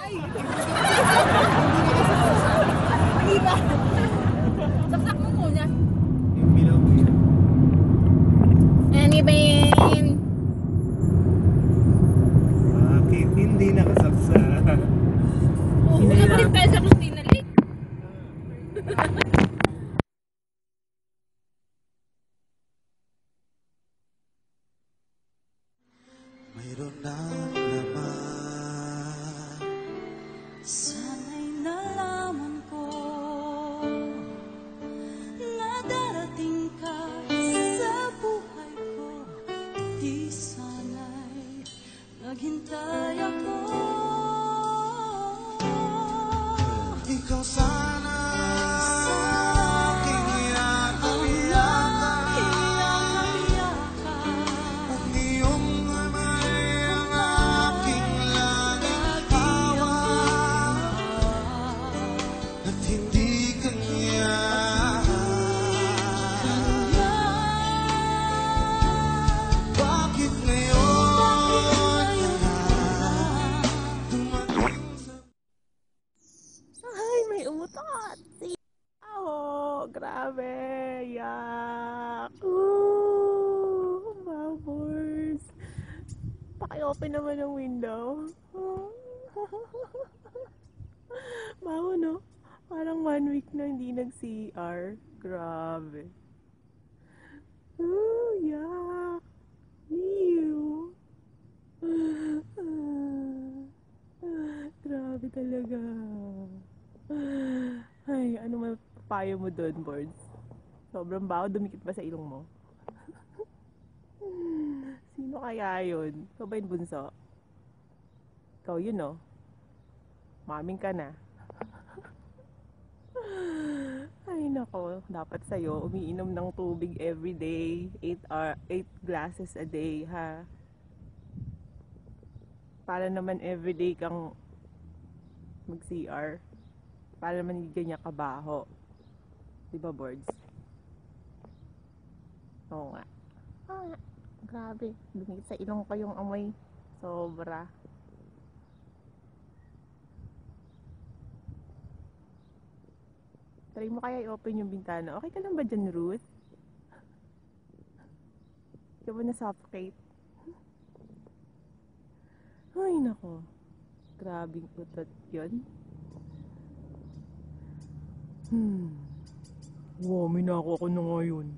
Ay! Hindi ba? Saksak mo muna. Yung bilaw mo yun. Ano ba yan? Bakit hindi nakasaksa? Oo, wala pa rin tayo sa Christina Lake. Mayroon ng laman. Sana'y nalaman ko na darating ka sa buhay ko. Di sana'y naghintay ako. Ikaw sana aking Iyak-iyak Ang iyong kamay ang aking langit hawak. At hindi kanya bakit ngayon dumating sa Ay, may umutot. Oh, grabe. Yak. Ooh, bubbles. Paki-open naman ang window. Bago, no? Parang 1 week na hindi nag-CR. Grabe. Ooh, yak. Ew. Grabe talaga. Ay, ano mapapayo mo doon, Boards? Sobrang baho, dumikit ba sa ilong mo? Sino kaya yun? Ikaw ba yung bunso? Ikaw yun, no? Maming ka na. Ay, nako. Dapat sa'yo, umiinom ng tubig everyday. 8 glasses a day, ha? Para naman everyday kang mag-CR. Para naman hindi ganyan kabaho. Diba, Boards? Oo nga. Oo nga. Grabe. Dumikit sa ilong ko yung amoy. Sobra. Try mo kaya i-open yung bintana. Okay ka lang ba dyan, Ruth? Ikaw ba na-suffocate? Ay, nako. Grabing utot yun. Wow, minako ako na ngayon.